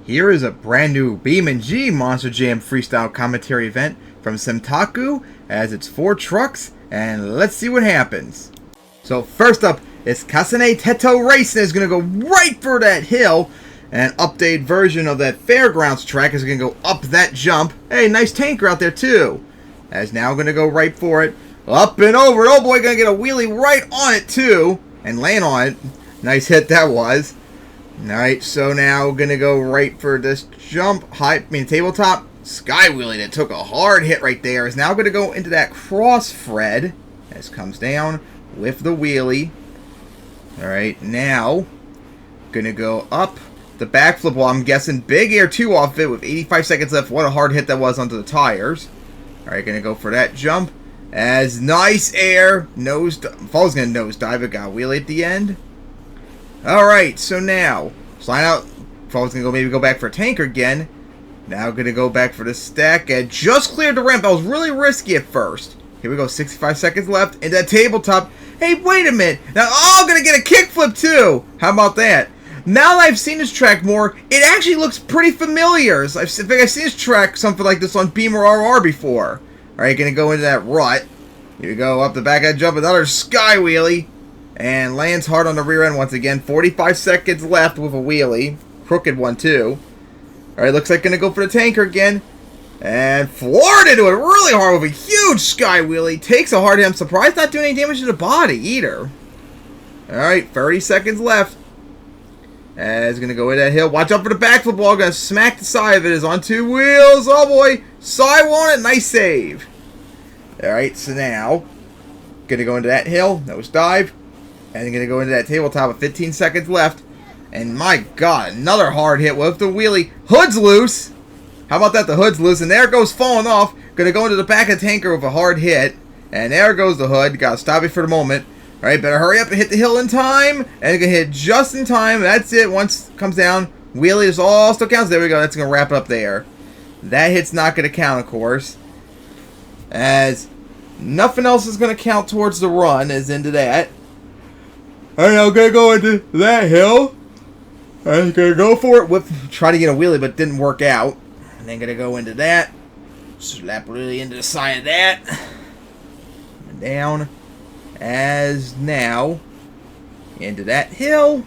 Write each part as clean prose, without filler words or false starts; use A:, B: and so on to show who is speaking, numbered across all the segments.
A: Here is a brand new BeamNG Monster Jam Freestyle Commentary event from Santaku as it's 4 trucks, and let's see what happens. So first up is Kasane Teto Racing is going to go right for that hill. An updated version of that Fairgrounds track is going to go up that jump. Hey, nice tanker out there too. That's now going to go right for it. Up and over. Oh boy, going to get a wheelie right on it too. And land on it. Nice hit that was. Alright, so now we're going to go right for this jump. Tabletop. Sky wheelie that took a hard hit right there. Is now going to go into that cross Fred. As comes down with the wheelie. Alright, now going to go up the backflip. Well, I'm guessing big air 2 off it with 85 seconds left. What a hard hit that was onto the tires. Alright, going to go for that jump. As nice air. Fall's going to nosedive. It got a wheelie at the end. Alright, so now slide out. Fall's going to maybe go back for a tanker again. Now going to go back for the stack. And just cleared the ramp. That was really risky at first. Here we go. 65 seconds left. And that tabletop. Hey, wait a minute. Now, going to get a kickflip too. How about that? Now that I've seen this track more, it actually looks pretty familiar. I think I've seen this track, something like this on Beam or RR before. Alright, going to go into that rut. Here we go, up the back end jump, another sky wheelie. And lands hard on the rear end once again. 45 seconds left with a wheelie. Crooked one too. Alright, looks like going to go for the tanker again. And floored into it really hard with a huge sky wheelie. Takes a hard hit. I'm surprised not doing any damage to the body either. Alright, 30 seconds left. As going to go in that hill. Watch out for the backflip ball. Going to smack the side of it. Is on 2 wheels. Oh boy. Side on it. Nice save. Alright, so now going to go into that hill. Nose dive. And going to go into that tabletop with 15 seconds left. And my god, another hard hit with the wheelie. Hood's loose. How about that? The hood's loose. And there it goes falling off. Going to go into the back of the tanker with a hard hit. And there goes the hood. Got to stop it for the moment. Alright, better hurry up and hit the hill in time. And it can hit just in time. That's it. Once it comes down, wheelie is all still counts. There we go. That's going to wrap it up there. That hit's not going to count, of course. As nothing else is going to count towards the run is into that. Alright, I'm going to go into that hill. I'm going to go for it. Try to get a wheelie, but it didn't work out. And then going to go into that. Slap really into the side of that. And down. As now into that hill.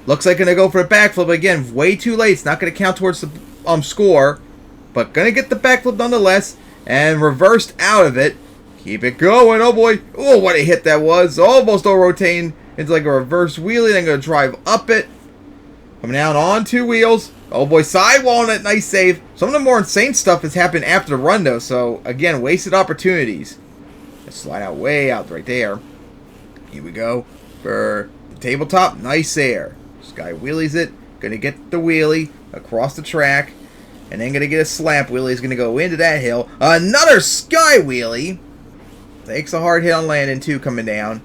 A: Looks like going to go for a backflip again. Way too late. It's not going to count towards the score. But going to get the backflip nonetheless. And reversed out of it. Keep it going. Oh boy. Oh, what a hit that was. Almost all rotating into like a reverse wheelie. Then going to drive up it. Coming down on 2 wheels. Oh boy. Sidewall on it. Nice save. Some of the more insane stuff has happened after the run though. So again, wasted opportunities. Slide out way out right there. Here we go for the tabletop. Nice air. Sky wheelies it. Gonna get the wheelie across the track. And then gonna get a slap wheelie. Is gonna go into that hill. Another sky wheelie. Takes a hard hit on landing too coming down.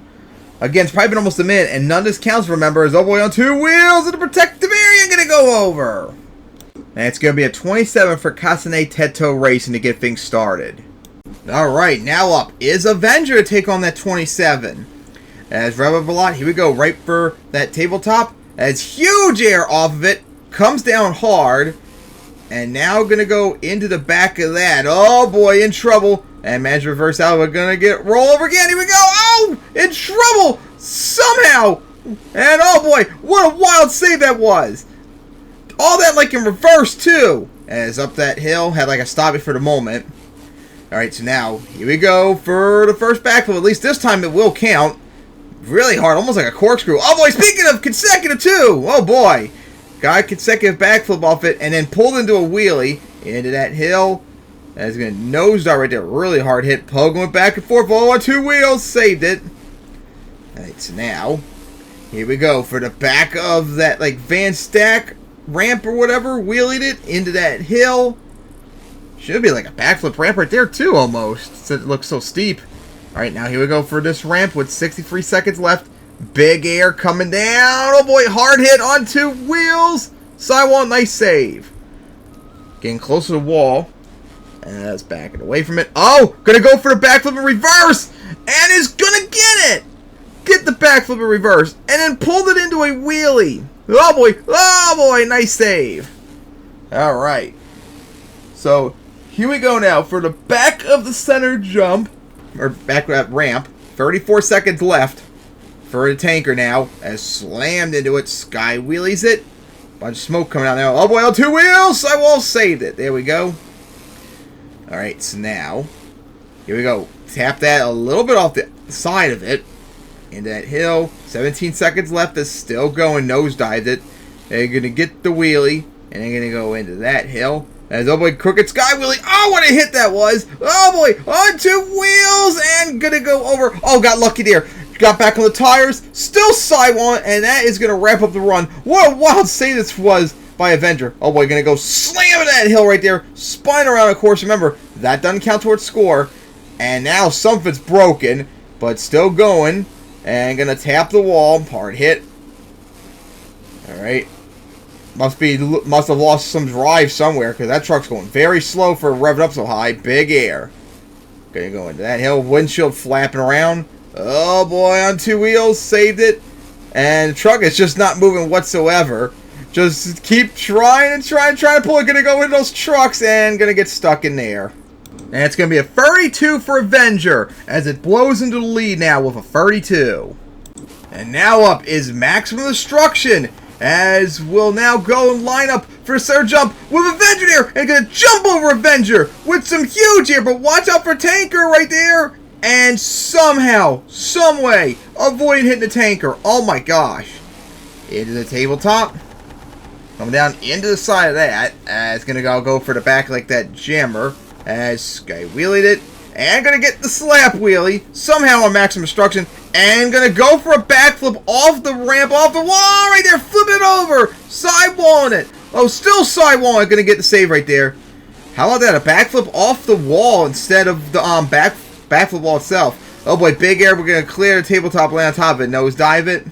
A: Again, it's probably been almost a minute. And none of this counts, remember. Is oh boy on 2 wheels in the protective area. Gonna go over. And it's gonna be a 27 for Kasane Teto Racing to get things started. Alright, now up is Avenger to take on that 27. As rev up a lot, here we go, right for that tabletop. As huge air off of it, comes down hard. And now going to go into the back of that. Oh boy, in trouble. And managed to reverse out, we're going to get roll over again. Here we go. Oh, in trouble somehow. And oh boy, what a wild save that was. All that like in reverse too. As up that hill, had like a stop it for the moment. Alright, so now, here we go for the first backflip. At least this time it will count. Really hard, almost like a corkscrew. Oh boy, speaking of consecutive too! Oh boy! Got a consecutive backflip off it, and then pulled into a wheelie. Into that hill. And it's going to nosedive right there. Really hard hit. Pug went back and forth. Oh, on 2 wheels. Saved it. Alright, so now, here we go for the back of that, like, van stack ramp or whatever. Wheelied it into that hill. Should be like a backflip ramp right there too, almost. Since it looks so steep. Alright, now here we go for this ramp with 63 seconds left. Big air coming down. Oh boy, hard hit on 2 wheels. Sidewall, nice save. Getting close to the wall. And that's backing away from it. Oh, gonna go for the backflip in reverse. And is gonna get it. Get the backflip in reverse. And then pulled it into a wheelie. Oh boy, nice save. Alright. So, here we go now for the back of the center jump. Or back of that ramp. 34 seconds left for the tanker now. As slammed into it. Sky wheelies it. Bunch of smoke coming out now. Oh boy, on 2 wheels! Sidewall saved it. There we go. Alright, so now, here we go. Tap that a little bit off the side of it. Into that hill. 17 seconds left. It's still going. Nosedived it. They're going to get the wheelie. And they're going to go into that hill. As oh boy, crooked sky wheelie. Oh, what a hit that was. Oh boy, on 2 wheels. And going to go over. Oh, got lucky there. Got back on the tires. Still sidewall. And that is going to wrap up the run. What a wild save this was by Avenger. Oh boy, going to go slam that hill right there. Spine around, of course. Remember, that doesn't count towards score. And now some of it's broken. But still going. And going to tap the wall. Hard hit. Alright. Must have lost some drive somewhere, because that truck's going very slow for revving up so high. Big air. Gonna go into that hill. Windshield flapping around. Oh boy, on 2 wheels. Saved it. And the truck is just not moving whatsoever. Just keep trying and trying to pull it. Gonna go into those trucks and gonna get stuck in there. And it's gonna be a 32 for Avenger as it blows into the lead now with a 32. And now up is Maximum Destruction, as we'll now go and line up for a center jump with Avenger there, and gonna jump over Avenger with some huge here, but watch out for Tanker right there, and somehow, some way, avoid hitting the Tanker. Oh my gosh. Into the tabletop. Coming down into the side of that, it's gonna go for the back like that jammer, as Sky wheelied it, and gonna get the slap wheelie, somehow on Maximum Destruction, and gonna go for a backflip off the ramp, off the wall right there, flip it over, sidewalling it. Oh, still sidewalling, gonna get the save right there. How about that, a backflip off the wall instead of the backflip wall itself. Oh boy, big air, we're gonna clear the tabletop, land on top of it, nosedive it.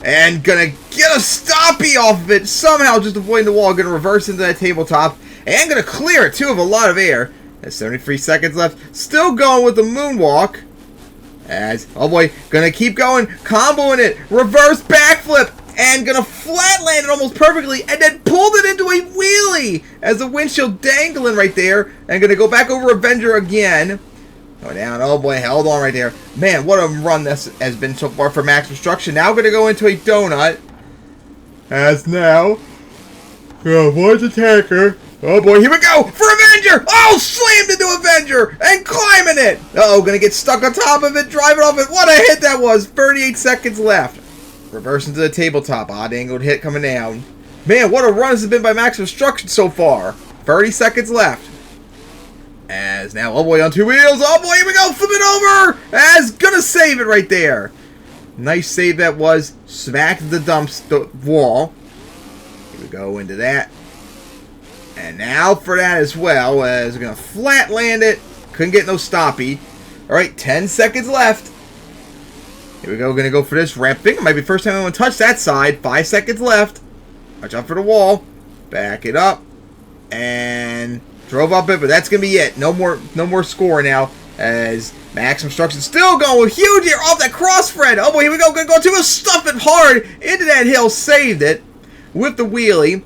A: And gonna get a stoppie off of it, somehow just avoiding the wall, gonna reverse into that tabletop, and gonna clear it too of a lot of air. There's 73 seconds left, still going with the moonwalk. As, oh boy, gonna keep going, comboing it, reverse backflip, and gonna flat land it almost perfectly, and then pulled it into a wheelie as the windshield dangling right there, and gonna go back over Avenger again. Go down, oh boy, held on right there. Man, what a run this has been so far for Max Destruction. Now gonna go into a donut, as now, avoid the tanker. Oh boy, here we go for Avenger! Oh, slammed into Avenger and climbing it! Uh-oh, gonna get stuck on top of it, driving off it. What a hit that was! 38 seconds left. Reversing to the tabletop. Odd angled hit coming down. Man, what a run this has been by Max Destruction so far. 30 seconds left. As now, oh boy, on 2 wheels. Oh boy, here we go, flip it over! As gonna save it right there. Nice save that was. Smacked the wall. Here we go into that. And now for that as well, as we're going to flat land it. Couldn't get no stoppie. Alright, 10 seconds left. Here we go, going to go for this ramp. I think it might be the first time anyone touched that side. 5 seconds left. Watch out for the wall. Back it up. And drove up it, but that's going to be it. No more score now, as Maximum Destruction still going with huge here off that crossfred. Oh boy, here we go. Going to go to a stuff it hard into that hill. Saved it with the wheelie.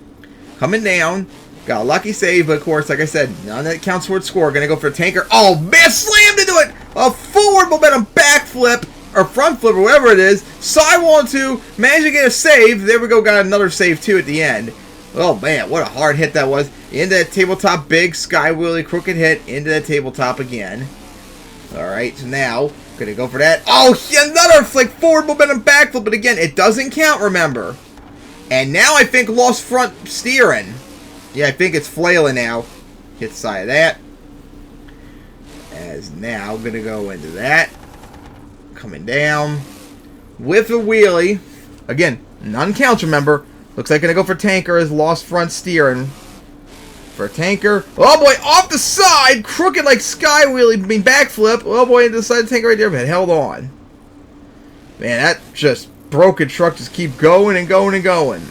A: Coming down. Got a lucky save, but of course, like I said, none of that counts towards score. Gonna go for a tanker. Oh, man, slammed into it! A forward momentum backflip, or front flip, or whatever it is. Sidewall 2, managed to get a save. There we go, got another save too at the end. Oh man, what a hard hit that was. Into that tabletop, big sky wheelie, crooked hit, into that tabletop again. Alright, so now, gonna go for that. Oh, another like forward momentum backflip, but again, it doesn't count, remember. And now I think lost front steering. Yeah, I think it's flailing now. Hit the side of that. As now, I'm going to go into that. Coming down. With a wheelie. Again, none counts, remember. Looks like going to go for tanker as lost front steering. For tanker. Oh boy, off the side. Crooked like sky wheelie. I mean, backflip. Oh boy, into the side of the tanker right there, but held on. Man, that just broken truck just keep going and going and going.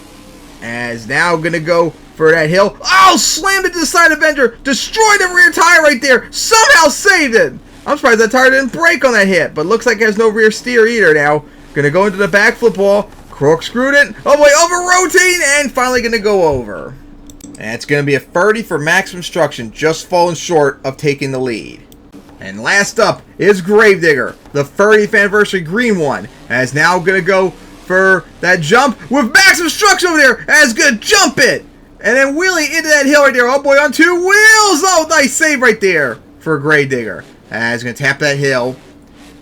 A: As now going to go for that hill. Oh, slammed it to the side of Avenger. Destroyed the rear tire right there. Somehow saved it. I'm surprised that tire didn't break on that hit, but looks like it has no rear steer either now. Gonna go into the backflip wall. Corkscrewed it. Oh boy, over rotating and finally gonna go over. And it's going to be a 30 for maximum destruction, just falling short of taking the lead. And last up is Gravedigger, the 30th anniversary green one, and is now going to go for that jump with maximum destruction over there, and is going to jump it. And then wheelie into that hill right there. Oh boy, on 2 wheels. Oh, nice save right there for Gravedigger. And he's going to tap that hill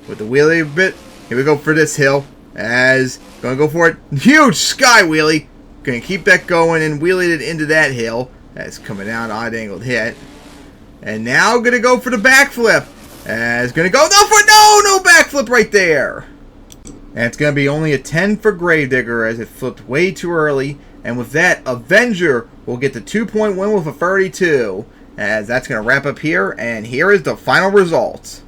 A: with the wheelie a bit. Here we go for this hill. As going to go for it. Huge sky wheelie. Going to keep that going and wheelie it into that hill. That's coming down, odd angled hit. And now going to go for the backflip. As going to go, no backflip right there. And it's going to be only a 10 for Gravedigger as it flipped way too early. And with that, Avenger will get the 2-point win with a 32. As that's going to wrap up here. And here is the final results.